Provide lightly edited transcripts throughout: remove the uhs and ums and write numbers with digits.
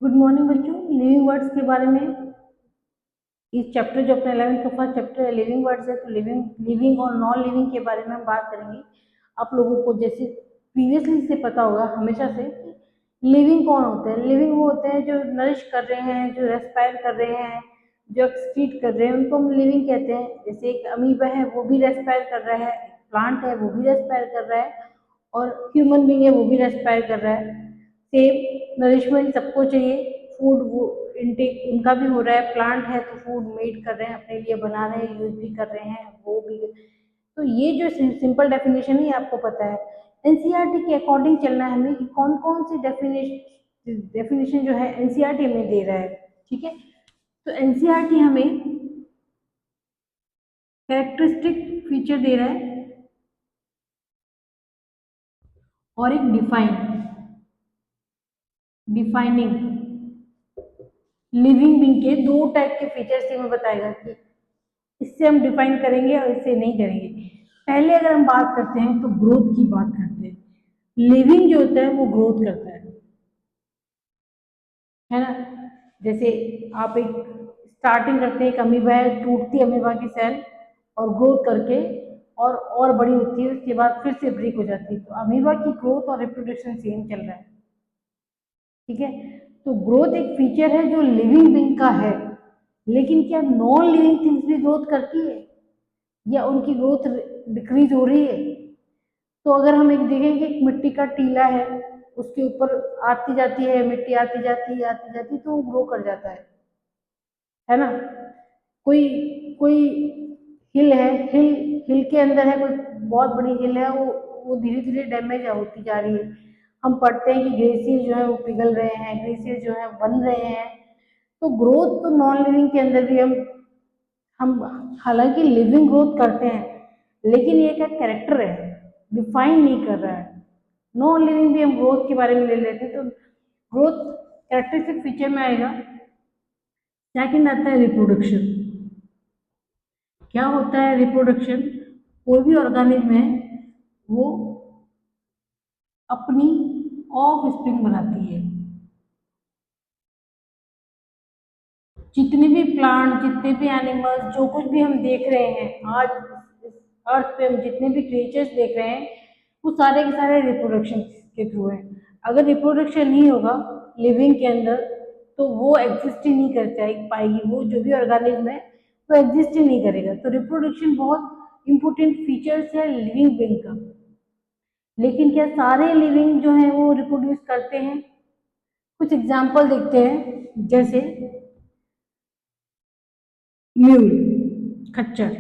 Good morning बच्चों। Living words के बारे में इस चैप्टर जो अपना 11th का फर्स्ट चैप्टर है लिविंग वर्ड्स है, तो लिविंग और नॉन लिविंग के बारे में हम बात करेंगे। आप लोगों को जैसे प्रीवियसली से पता होगा हमेशा से कि लिविंग कौन होते हैं। लिविंग वो होते हैं जो नरिश कर रहे हैं, जो रेस्पायर कर रहे हैं, जो एक्सक्रीट कर रहे हैं, उनको हम लिविंग कहते हैं। जैसे एक अमीबा है वो भी रेस्पायर कर रहा है, प्लांट है वो भी रेस्पायर कर रहा है, और ह्यूमन बीइंग है वो भी रेस्पायर कर रहा है। सेम नरिशमेंट सबको चाहिए, फूड वो इनटेक उनका भी हो रहा है। प्लांट है तो फूड मेड कर रहे हैं, अपने लिए बना रहे हैं, यूज भी कर रहे हैं वो भी। तो ये जो सिंपल डेफिनेशन है आपको पता है। एनसीईआरटी के अकॉर्डिंग चलना है हमें कि कौन कौन सी डेफिनेशन जो है एनसीईआरटी हमें दे रहा है। ठीक है, तो एनसीईआरटी हमें कैरेक्टरिस्टिक फीचर दे रहा है और एक डिफाइनिंग लिविंग बीइंग के दो टाइप के फीचर्स हमें बताएगा कि इससे हम डिफाइन करेंगे और इससे नहीं करेंगे। पहले अगर हम बात करते हैं तो ग्रोथ की बात करते हैं। लिविंग जो होता है वो ग्रोथ करता है ना। जैसे आप एक स्टार्टिंग करते हैं, एक अमीबा है, टूटती अमीबा की सेल और ग्रोथ करके और बड़ी होती है, उसके बाद फिर से ब्रेक हो जाती है। तो अमीबा की ग्रोथ और रिप्रोडक्शन सेम चल रहा है। ठीक है, तो ग्रोथ एक फीचर है जो लिविंग बीइंग का है। लेकिन क्या नॉन लिविंग थिंग्स भी ग्रोथ करती है या उनकी ग्रोथ डिक्रीज हो रही है? तो अगर हम एक देखें कि एक मिट्टी का टीला है, उसके ऊपर आती जाती है मिट्टी, आती जाती तो वो ग्रो कर जाता है ना। कोई कोई हिल है, हिल हिल के अंदर है, कोई बहुत बड़ी हिल है, वो धीरे धीरे डैमेज होती जा रही है। हम पढ़ते हैं कि ग्लेशियर जो है वो पिघल रहे हैं, ग्लेशियर जो है बन रहे हैं। तो ग्रोथ तो नॉन लिविंग के अंदर भी हम हालांकि लिविंग ग्रोथ करते हैं, लेकिन ये क्या कैरेक्टर है, डिफाइन नहीं कर रहा है। नॉन लिविंग भी हम ग्रोथ के बारे में ले लेते हैं, तो ग्रोथ कैरेक्टरिस्टिक फीचर में आएगा। सेकंड आता है रिप्रोडक्शन। क्या होता है रिप्रोडक्शन? कोई भी ऑर्गेनिज्म है वो अपनी ऑफ स्प्रिंग बनाती है। जितने भी प्लांट, जितने भी एनिमल्स, जो कुछ भी हम देख रहे हैं आज इस अर्थ पे, हम जितने भी क्रिएचर्स देख रहे हैं वो सारे के सारे रिप्रोडक्शन के थ्रू है। अगर रिप्रोडक्शन नहीं होगा लिविंग के अंदर तो वो एग्जिस्ट ही नहीं कर पाएगी, वो जो भी ऑर्गेनिज्म है वो एग्जिस्ट ही नहीं करेगा। तो रिप्रोडक्शन बहुत इंपॉर्टेंट फीचर्स है लिविंग बीइंग का। लेकिन क्या सारे लिविंग जो है वो रिप्रोड्यूस करते हैं? कुछ एग्जाम्पल देखते हैं, जैसे म्यूल, खच्चर,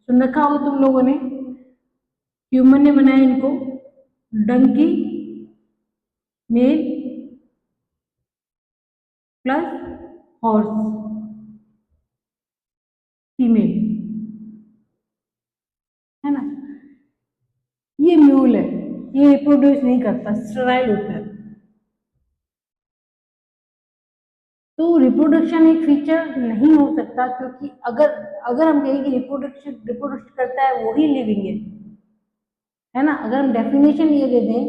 सुन रखा हो तुम लोगों ने। ह्यूमन ने बनाया इनको। Donkey male plus horse female, है ना। ये म्यूल है, ये रिप्रोड्यूस नहीं करता, स्टेराइल होता है। तो रिप्रोडक्शन एक फीचर नहीं हो सकता, क्योंकि अगर अगर हम कहें कि रिप्रोडक्शन करता है वही लिविंग है ना। अगर हम डेफिनेशन ये दे दें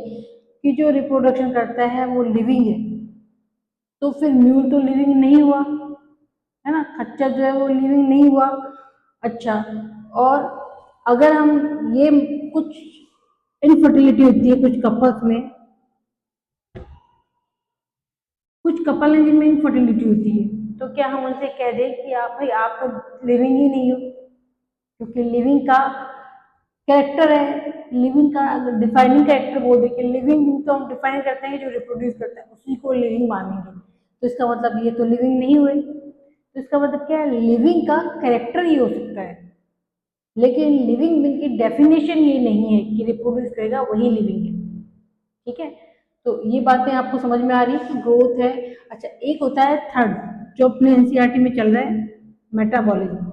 कि जो रिप्रोडक्शन करता है वो लिविंग है, तो फिर म्यूल तो लिविंग नहीं हुआ, है ना। खच्चर जो है वो लिविंग नहीं हुआ। अच्छा, और अगर हम ये कुछ इनफर्टिलिटी होती है कुछ कपल्स में, कुछ कपल हैं जिनमें इनफर्टिलिटी होती है, तो क्या हम उनसे कह दें कि आप भाई आप तो लिविंग ही नहीं हो? क्योंकि लिविंग का कैरेक्टर है, लिविंग का अगर डिफाइनिंग कैरेक्टर बोल दे कि लिविंग तो हम डिफाइन करते हैं जो रिप्रोड्यूस करता है उसी को लिविंग मानेंगे, तो इसका मतलब ये तो लिविंग नहीं हुए। तो इसका मतलब क्या है, लिविंग का कैरेक्टर ही हो सकता है, लेकिन लिविंग बीइंग की डेफिनेशन ये नहीं है कि रिप्रोड्यूस करेगा वही लिविंग है। ठीक है, तो ये बातें आपको समझ में आ रही है कि ग्रोथ है। अच्छा, एक होता है थर्ड जो अपने एनसीईआरटी में चल रहा है, मेटाबॉलिज्म।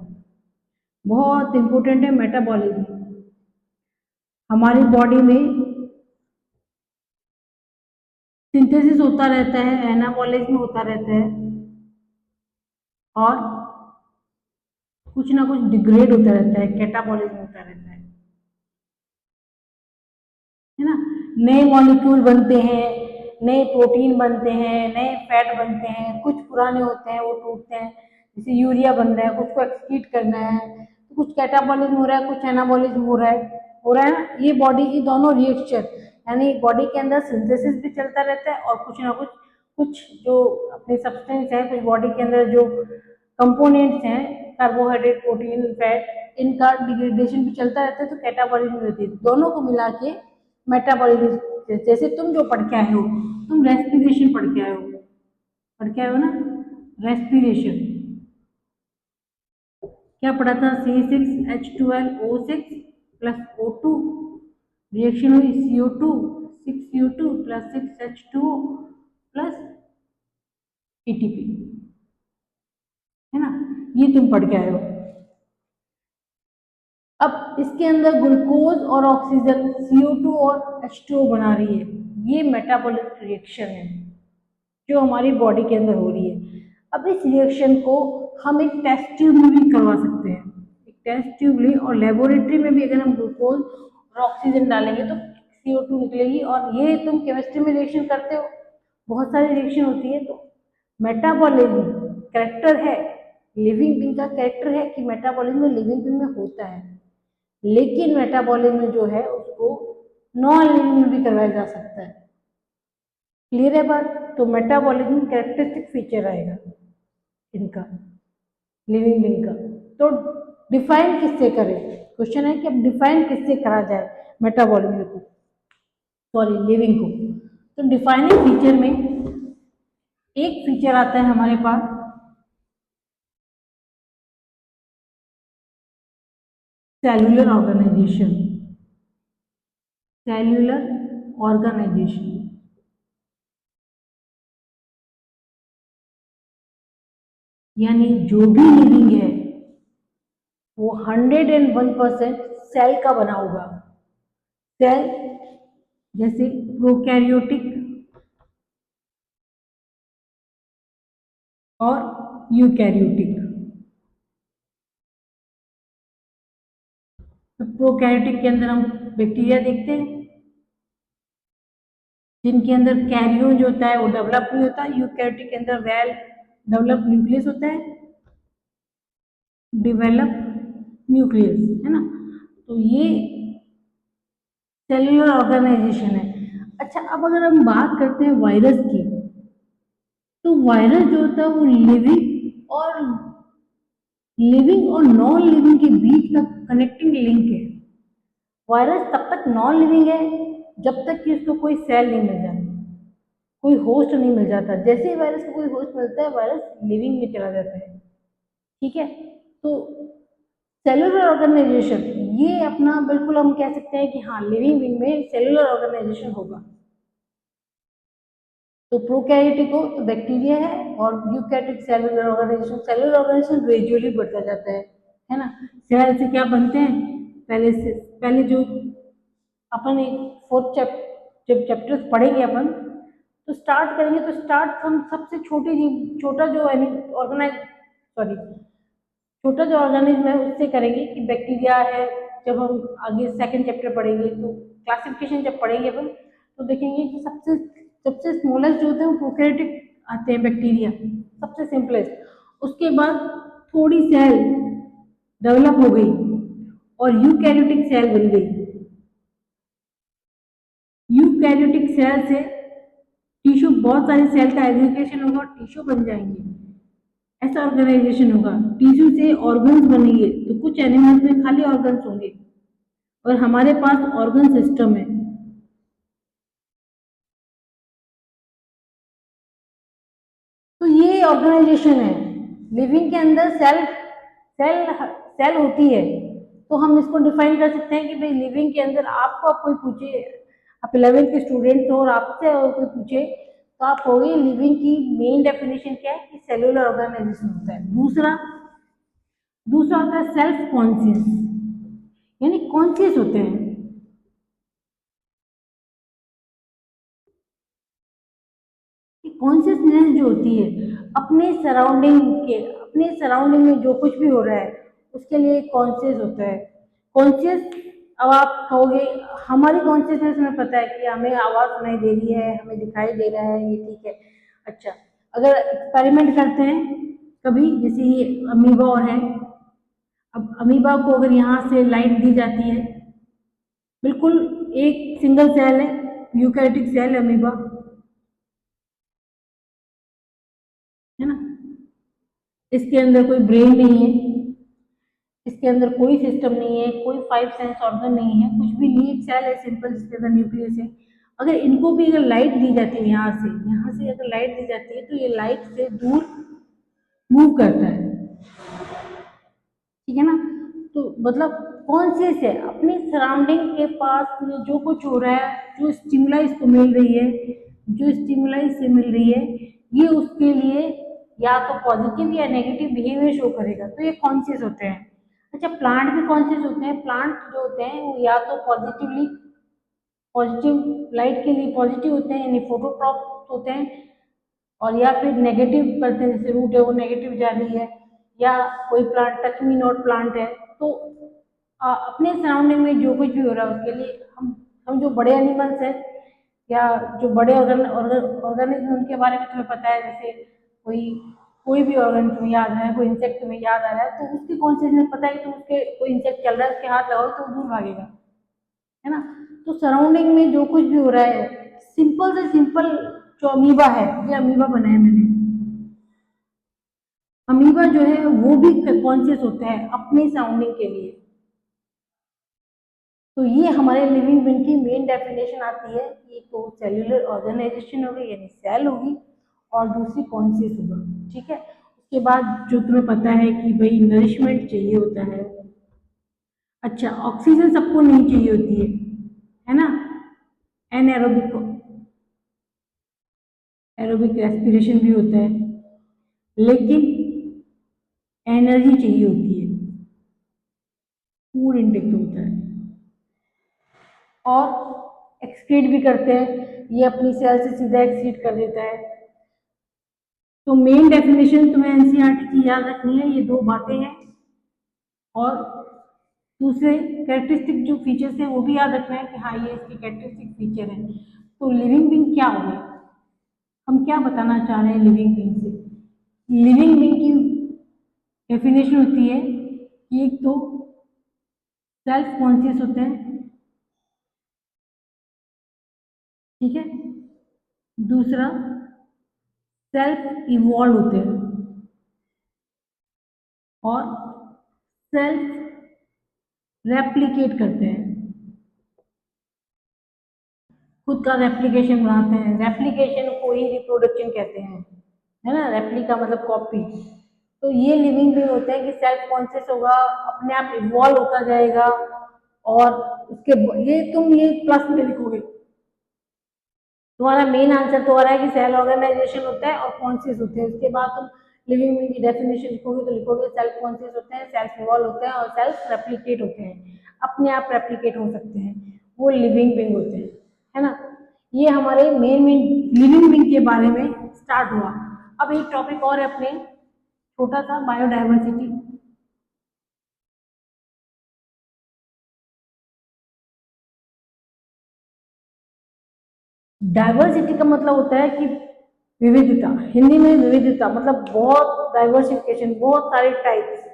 बहुत इंपॉर्टेंट है मेटाबॉलिज्म। हमारी बॉडी में सिंथेसिस होता रहता है, एनाबॉलिज्म होता रहता है, और कुछ ना कुछ डिग्रेड होता रहता है, कैटाबॉलिज्म होता रहता है ना। नए मॉलिक्यूल बनते हैं, नए प्रोटीन बनते हैं, नए फैट बनते हैं, कुछ पुराने होते हैं वो टूटते हैं, जैसे यूरिया बन रहा है, कुछ को एक्सक्रीट करना है, तो कुछ कैटाबॉलिज्म हो रहा है, कुछ एनाबॉलिज्म हो रहा है ना। ये बॉडी की दोनों रिएक्शन, यानी बॉडी के अंदर सिंथेसिस भी चलता रहता है और कुछ ना कुछ कुछ जो अपने सब्सटेंस है, कुछ बॉडी के अंदर जो कंपोनेंट्स हैं, कार्बोहाइड्रेट, प्रोटीन, फैट, इनका डिग्रेडेशन भी चलता रहता है, तो कैटाबॉलिज्म होती है। दोनों को मिला के मेटाबॉलिज्म, जैसे तुम जो पढ़ के आए हो, तुम रेस्पिरेशन पढ़ के आए हो ना, रेस्पिरेशन क्या पढ़ा था, C6H12O6 प्लस O2, रिएक्शन हुई CO2 6U2 plus 6H2O plus ATP, है ना, ये तुम पढ़ के आए हो। अब इसके अंदर ग्लूकोज और ऑक्सीजन CO2 और H2O बना रही है, ये मेटाबॉलिक रिएक्शन है जो हमारी बॉडी के अंदर हो रही है। अब इस रिएक्शन को हम एक टेस्ट ट्यूब में भी करवा सकते हैं, एक टेस्ट ट्यूब ली और लेबोरेटरी में भी अगर हम ग्लूकोज और ऑक्सीजन डालेंगे तो CO2 निकलेगी। और ये तुम केमिस्ट्री में रिएक्शन करते हो, बहुत सारी रिएक्शन होती है। तो मेटाबॉलिज्म कैरेक्टर है, लिविंग बीइंग का कैरेक्टर है कि मेटाबॉलिज्म लिविंग बीइंग में होता है, लेकिन मेटाबॉलिज्म जो है उसको नॉन लिविंग में भी करवाया जा सकता है। क्लियर है बात? तो मेटाबॉलिज्म कैरेक्टरिस्टिक फीचर आएगा इनका, लिविंग बीइंग का। तो डिफाइन किससे करें, क्वेश्चन है कि अब डिफाइन किससे करा जाए मेटाबॉलिज्म को, सॉरी लिविंग को। तो डिफाइनिंग फीचर में एक फीचर आता है हमारे पास सेल्यूलर ऑर्गेनाइजेशन, सेल्यूलर ऑर्गेनाइजेशन यानी जो भी लिविंग है वो 101% सेल का बना होगा। सेल जैसे प्रोकैरियोटिक और यूकैरियोटिक। तो प्रोकैरियोटिक के अंदर हम बैक्टीरिया देखते हैं जिनके अंदर कैरियोन जो होता है वो डेवलप नहीं होता। यूकैरियोटिक के अंदर वेल डेवलप न्यूक्लियस होता है, डेवलप न्यूक्लियस, है ना। तो ये सेल्यूलर ऑर्गेनाइजेशन है। अच्छा, अब अगर हम बात करते हैं वायरस की, तो वायरस जो होता है वो लिविंग और नॉन लिविंग के बीच का कनेक्टिंग लिंक है। वायरस तब तक नॉन लिविंग है जब तक कि उसको कोई सेल नहीं मिल जाता, कोई होस्ट नहीं मिल जाता। जैसे ही वायरस को कोई होस्ट मिलता है वायरस लिविंग में चला जाता है, ठीक है। तो सेलुलर ऑर्गेनाइजेशन ये अपना बिल्कुल हम कह सकते हैं कि हाँ लिविंग बीइंग में सेलुलर ऑर्गेनाइजेशन होगा। तो प्रोकैरियोटिक हो तो बैक्टीरिया है और eukaryotic cellular organisation. Cellular organisation gradually बढ़ता जाता है ना। सेल से क्या बनते हैं, पहले जो अपन एक फोर्थ जब चैप्टर्स पढ़ेंगे अपन, तो स्टार्ट करेंगे तो स्टार्ट हम सबसे छोटी जीव, छोटा जो छोटा जो ऑर्गेनिज्म है उससे करेंगे कि बैक्टीरिया है। जब हम आगे सेकंड चैप्टर पढ़ेंगे तो क्लासिफिकेशन जब पढ़ेंगे अपन, तो देखेंगे कि सबसे सबसे स्मॉलेस्ट जो होते हैं वो प्रोकैरियोटिक आते हैं, बैक्टीरिया सबसे सिंपलेस्ट। उसके बाद थोड़ी सेल डेवलप हो गई और यूकैरियोटिक सेल बन गई। यूकैरियोटिक सेल से टिश्यू, बहुत सारे सेल का एग्रीगेशन होगा और टिश्यू बन जाएंगे, ऐसा ऑर्गेनाइजेशन होगा। टिश्यू से ऑर्गन्स बनेंगे, तो कुछ एनिमल्स में खाली ऑर्गन्स होंगे और हमारे पास ऑर्गन सिस्टम है। तो ये ऑर्गेनाइजेशन है। लिविंग के अंदर सेल सेल होती है, तो हम इसको डिफाइन कर सकते हैं कि भाई लिविंग के अंदर आपको अब कोई पूछे, आप 11th के स्टूडेंट हो और आपसे कोई पूछे तो आप कहोगे लिविंग की मेन डेफिनेशन क्या है कि सेलुलर ऑर्गेनाइजेशन होता है। दूसरा होता है सेल्फ कॉन्शियस, यानी कॉन्शियस होते हैं। कॉन्शियसनेस जो होती है अपने सराउंडिंग में जो कुछ भी हो रहा है उसके लिए कॉन्शियस होता है। कॉन्शियस अब आप कहोगे हमारी कॉन्शियसनेस में पता है कि हमें आवाज़ सुनाई दे रही है, हमें दिखाई दे रहा है, ये ठीक है। अच्छा, अगर एक्सपेरिमेंट करते हैं कभी, जैसे ये अमीबा और है, अब अमीबा को अगर यहाँ से लाइट दी जाती है, बिल्कुल एक सिंगल सेल है, यूकैरियोटिक सेल अमीबा, है ना, इसके अंदर कोई ब्रेन नहीं है, इसके अंदर कोई सिस्टम नहीं है, कोई फाइव सेंस ऑर्गन नहीं है, कुछ भी नहीं, एक सेल है सिंपल जिसके अंदर न्यूक्लियस है। अगर इनको भी अगर लाइट दी जाती है यहाँ से अगर लाइट दी जाती है तो ये लाइट से दूर मूव करता है, ठीक है ना। तो मतलब कॉन्शियस है अपनी सराउंडिंग के पास में जो कुछ हो रहा है, जो स्टिमुलाई इसको मिल रही है, जो स्टिमुलाई से मिल रही है, ये उसके लिए या तो पॉजिटिव या नेगेटिव बिहेवियर शो करेगा, तो ये कॉन्शियस होते हैं। अच्छा, प्लांट भी कॉन्शियस होते हैं। प्लांट जो होते हैं वो या तो पॉजिटिवली, पॉजिटिव लाइट के लिए पॉजिटिव होते हैं यानी फोटोट्रॉप होते हैं, और या फिर नेगेटिव करते हैं, जैसे रूट है वो नेगेटिव जा रही है, या कोई plant touch me not plant है। तो अपने सराउंडिंग में जो कुछ भी हो रहा है उसके लिए हम जो बड़े एनिमल्स हैं या जो बड़े ऑर्गेनिज्म उनके बारे में तुम्हें पता है, जैसे कोई कोई भी ऑर्गन तुम्हें याद है, कोई इंसेक्ट तुम्हें याद आ रहा है, तो उसकी कॉन्शियसनेस पता है कि तुम उसके कोई इंसेक्ट चल रहा है उसके हाथ लगाओ तो वो दूर भागेगा, है ना। तो सराउंडिंग में जो कुछ भी हो रहा है, सिंपल से सिंपल जो अमीबा है, ये अमीबा बनाया मैंने, अमीबा जो है वो भी कॉन्शियस होता है अपनी सराउंडिंग के लिए। तो ये हमारे लिविंग बीइंग की मेन डेफिनेशन आती है कि एक तो सेल्यूलर ऑर्गेनाइजेशन होगी यानी सेल होगी, और दूसरी कॉन्शियस होगा, ठीक है। उसके बाद जो तुम्हें पता है कि भाई नरिशमेंट चाहिए होता है। अच्छा, ऑक्सीजन सबको नहीं चाहिए होती है ना, एनएरोबिक एरोबिक रेस्पिरेशन भी होता है, लेकिन एनर्जी चाहिए होती है, फूड इंटेक होता है, और एक्सक्रीट भी करते हैं, ये अपनी सेल से सीधा एक्सक्रीट कर देता है। तो मेन डेफिनेशन तुम्हें एनसीईआरटी की याद रखनी है, ये दो बातें हैं, और दूसरे कैरेक्टरिस्टिक जो फीचर्स हैं वो भी याद रखना है कि हाँ ये इसके कैरेक्टरिस्टिक फीचर हैं। तो लिविंग बीइंग क्या हो गया, हम क्या बताना चाह रहे हैं लिविंग बीइंग से। लिविंग बीइंग की डेफिनेशन होती है कि एक तो सेल्फ कॉन्शियस होते हैं, ठीक है, दूसरा सेल्फ इवॉल्व होते हैं, और सेल्फ रेप्लिकेट करते हैं, खुद का रेप्लिकेशन बनाते हैं। रेप्लिकेशन को ही रिप्रोडक्शन कहते हैं, है ना, रेप्लिका मतलब कॉपी। तो ये लिविंग बीइंग होते हैं कि सेल्फ कॉन्शियस होगा, अपने आप इवॉल्व होता जाएगा, और उसके ये तुम ये प्लस में लिखोगे, तुम्हारा मेन आंसर तो आ रहा है कि सेल ऑर्गेनाइजेशन होता है और कॉन्शियस होते हैं। उसके बाद तुम लिविंग बीइंग की डेफिनेशन लिखोगे तो लिखोगे सेल्फ कॉन्शियस होते हैं, सेल्फ इवॉल्व होते हैं, और सेल्फ रेप्लिकेट होते हैं, अपने आप रेप्लिकेट हो सकते हैं, वो लिविंग बीइंग होते हैं, है ना। ये हमारे मेन लिविंग बीइंग के बारे में स्टार्ट हुआ। अब एक टॉपिक और है अपने, छोटा सा, बायोडाइवर्सिटी। डाइवर्सिटी का मतलब होता है कि विविधता, हिंदी में विविधता मतलब बहुत डाइवर्सिफिकेशन, बहुत सारे टाइप्स।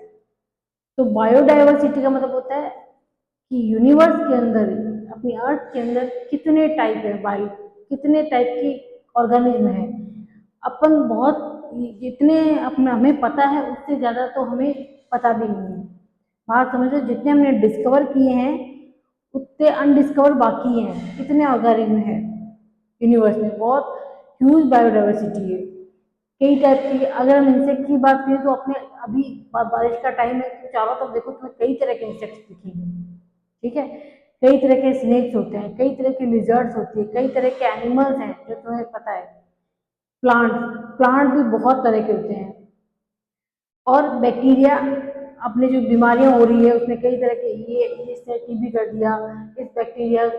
तो बायोडाइवर्सिटी का मतलब होता है कि यूनिवर्स के अंदर, अपनी अर्थ के अंदर कितने टाइप है, बायो कितने टाइप की ऑर्गेनिज्म है। अपन बहुत जितने अपना हमें पता है उससे ज़्यादा तो हमें पता भी नहीं है। बात समझो, जितने हमने डिस्कवर किए हैं उतने अनडिस्कवर बाकी हैं, कितने ऑर्गेनिज्म है यूनिवर्स में, बहुत ह्यूज बायोडाइवर्सिटी है। कई टाइप की, अगर हम इंसेक्ट की बात करें तो अपने अभी बारिश का टाइम है तो चारों तरफ देखो तुम्हें कई तरह के इंसेक्ट्स दिखेंगे, ठीक है। कई तरह के स्नेक्स होते हैं, कई तरह के लिजर्ड्स होती है, कई तरह के एनिमल्स हैं जो तुम्हें पता है। प्लांट प्लांट भी बहुत तरह के होते हैं, और बैक्टीरिया, अपने जो बीमारियां हो रही है उसमें कई तरह के, ये इसने टीबी कर दिया, इस बैक्टीरिया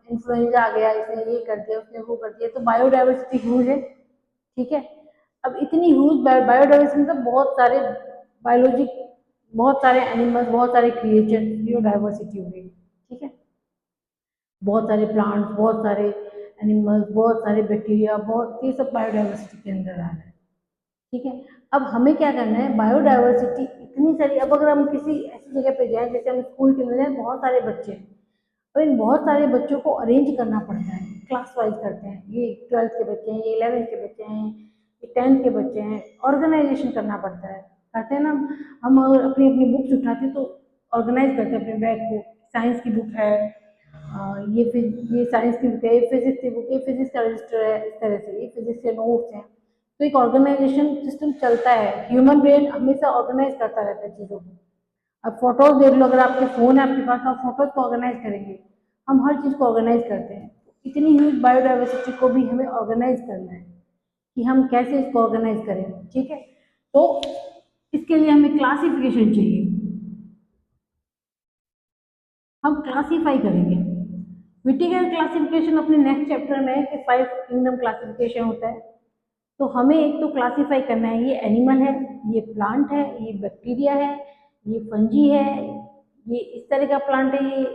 इन्फ्लुएंजा आ गया, इसने ये कर दिया, उसने वो कर दिया, तो बायोडाइवर्सिटी ह्यूज है, ठीक है। अब इतनी ह्यूज बायोडाइवर्सिटी मतलब बहुत सारे बायोलॉजी, बहुत सारे एनिमल्स, बहुत सारे क्रिएचर, बायोडाइवर्सिटी हो गई, ठीक है। बहुत सारे प्लांट्स, बहुत सारे एनिमल्स, बहुत सारे बैक्टीरिया, बहुत ये सब बायोडाइवर्सिटी के अंदर आ रहा है। ठीक है, अब हमें क्या करना है, बायोडाइवर्सिटी इतनी सारी, अब अगर हम किसी ऐसी जगह पे जाएं, जैसे हम स्कूल के अंदर हैं, बहुत सारे बच्चे हैं, तो इन बहुत सारे बच्चों को अरेंज करना पड़ता है, क्लास वाइज करते हैं, ये 12th के बच्चे हैं, ये 11th के बच्चे हैं, ये 10th के बच्चे हैं, ऑर्गेनाइजेशन करना पड़ता है, करते हैं ना। हम अगर अपनी अपनी बुक्स उठाते हैं तो ऑर्गेनाइज करते हैं अपने बैग को, साइंस की बुक है, ये साइंस की बुक है, ये फिजिक्स की बुक, ये फिजिक्स का रजिस्टर है, इस तरह से ये फिजिक्स के नोट्स हैं। तो एक ऑर्गेनाइजेशन सिस्टम चलता है, ह्यूमन ब्रेन हमेशा ऑर्गेनाइज करता रहता है चीज़ों को। अब फोटोज देख लो, अगर आपके फ़ोन है आपके पास, तो आप फोटोज को ऑर्गेनाइज करेंगे, हम हर चीज़ को ऑर्गेनाइज करते हैं। इतनी ह्यूज बायोडाइवर्सिटी को भी हमें ऑर्गेनाइज करना है कि हम कैसे इसको ऑर्गेनाइज करें। ठीक है, तो इसके लिए हमें क्लासिफिकेशन चाहिए, हम क्लासीफाई करेंगे। विटिकर क्लासिफिकेशन अपने नेक्स्ट चैप्टर में है कि 5 किंगडम क्लासिफिकेशन होता है। तो हमें एक तो क्लासीफाई करना है, ये एनिमल है, ये प्लांट है, ये बैक्टीरिया है, ये फंजी है, ये इस तरह का प्लांट है, ये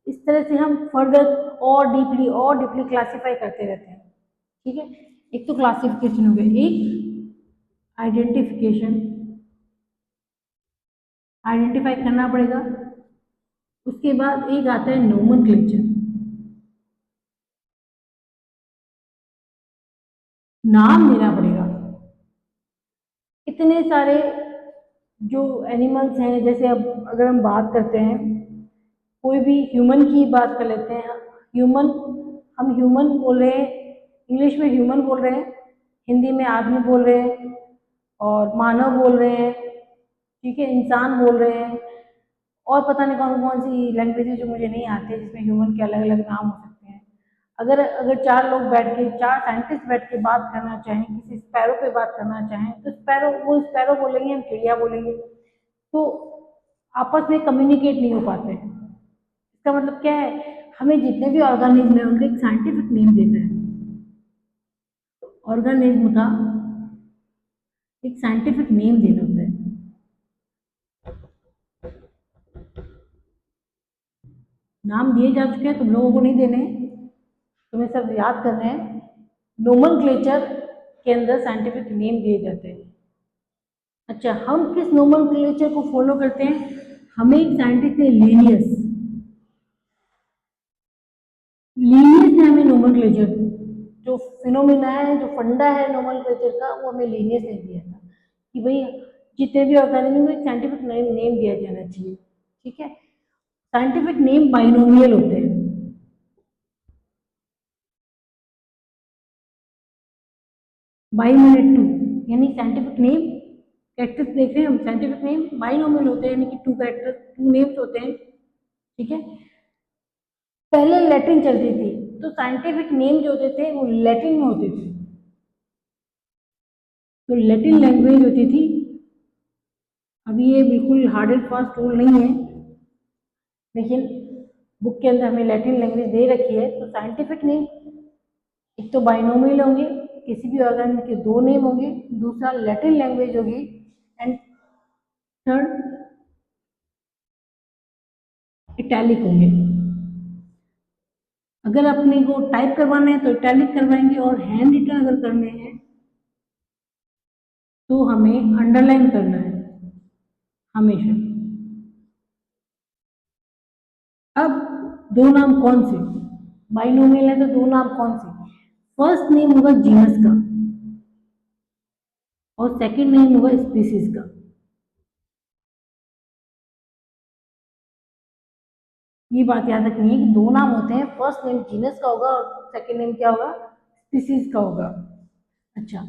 इस तरह से हम फर्दर और डीपली क्लासीफाई करते रहते हैं। ठीक है, एक तो क्लासिफिकेशन हो गया, एक आइडेंटिफिकेशन, आइडेंटिफाई करना पड़ेगा। उसके बाद एक आता है नोमेनक्लेचर, नाम देना पड़ेगा। इतने सारे जो एनिमल्स हैं, जैसे अब अगर हम बात करते हैं, कोई भी ह्यूमन की बात कर लेते हैं, ह्यूमन, हम ह्यूमन बोल रहे हैं, इंग्लिश में ह्यूमन बोल रहे हैं, हिंदी में आदमी बोल रहे हैं, और मानव बोल रहे हैं, ठीक है, इंसान बोल रहे हैं, और पता नहीं कौन कौन सी लैंग्वेज है जो मुझे नहीं आती, जिसमें ह्यूमन के अलग अलग नाम हो सकते हैं। अगर अगर चार लोग बैठ के, चार साइंटिस्ट बैठ के बात करना चाहें, किसी स्पैरो पे बात करना चाहें, तो स्पैरो, वो स्पैरो बोलेंगे, हम चिड़िया बोलेंगे, तो आपस में कम्युनिकेट नहीं हो पाते हैं। इसका मतलब क्या है, हमें जितने भी ऑर्गेनिज्म है उनका एक साइंटिफिक नेम देना है, ऑर्गेनिज्म का एक साइंटिफिक नेम देना होता है। नाम दिए जा चुके हैं, तुम लोगों को नहीं देने, तुम्हें सब याद करना है। नोमेनक्लेचर के अंदर साइंटिफिक नेम दिए जाते हैं। अच्छा, हम किस नोमेनक्लेचर को फॉलो करते हैं, हमें एक साइंटिस्ट है लीनियस, लीनियस ने हमें नोमेनक्लेचर, जो फिनोमिना है, जो फंडा है नोमेनक्लेचर का, वो हमें लीनियस ने दिया था कि भाई जितने भी ऑर्गेनिज्म को एक साइंटिफिक नेम दिया जाना चाहिए। ठीक है, साइंटिफिक नेम बाइनोमियल होते हैं, बाई माने टू, यानी साइंटिफिक नेम, कैरेक्टर्स देख रहे हैं हम, साइंटिफिक नेम बाइनोमियल होते हैं, यानी कि टू कैरेक्टर, टू नेम्स होते हैं। ठीक है, पहले लैटिन चलती थी, तो साइंटिफिक नेम जो होते थे वो लैटिन में होते थे, तो लैटिन लैंग्वेज होती थी। अभी ये बिल्कुल हार्ड एंड फास्ट रूल नहीं है, लेकिन बुक के अंदर हमें लैटिन लैंग्वेज दे रखी है। तो साइंटिफिक नेम एक तो बाइनोमियल होंगे, किसी भी ऑर्गेनिज्म के दो नेम होंगे, दूसरा लैटिन लैंग्वेज होगी, एंड थर्ड इटैलिक होंगे। अगर अपने को टाइप करवाना है तो इटैलिक करवाएंगे, और हैंड रिटन अगर करने हैं तो हमें अंडरलाइन करना है हमेशा। अब दो नाम कौन से, बाइनोमियल है तो दो नाम कौन से, फर्स्ट नेम होगा जीनस का, और सेकंड नेम होगा स्पीसीज का। ये बात याद रखनी है कि दो नाम होते हैं, फर्स्ट नेम जीनस का होगा और सेकंड नेम क्या होगा, स्पीसीज का होगा। अच्छा,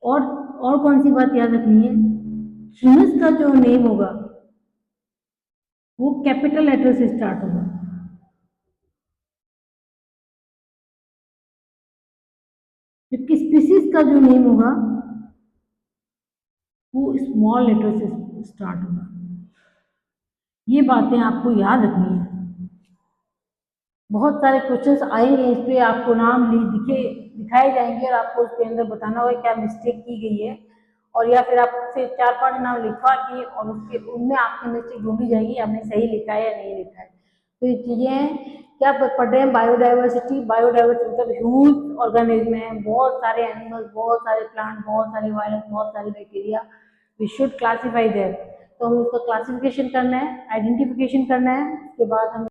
और कौन सी बात याद रखनी है, जीनस का जो नेम होगा वो कैपिटल लेटर से स्टार्ट होगा, जबकि स्पीसीज का जो नेम होगा वो स्मॉल लेटर से स्टार्ट होगा। ये बातें आपको याद रखनी है। बहुत सारे क्वेश्चंस आएंगे, इस पे आपको नाम दिखाए जाएंगे, और आपको उसके अंदर बताना होगा क्या मिस्टेक की गई है, और या फिर आपसे 4-5 नाम लिखवा के और उसके उनमें आपकी मिस्टेक ढूंढी जाएगी, आपने सही लिखा है या नहीं लिखा है। तो ये चीज़ें हैं। क्या पढ़ रहे हैं, बायोडाइवर्सिटी। बायोडाइवर्सिटी मतलब ह्यूज ऑर्गेनिज्म है, बहुत सारे एनिमल्स, बहुत सारे प्लांट, बहुत सारे वायरस, बहुत सारे bacteria. We should classify there. तो हमें उसका क्लासिफिकेशन करना है, आइडेंटिफिकेशन करना है, उसके बाद हमें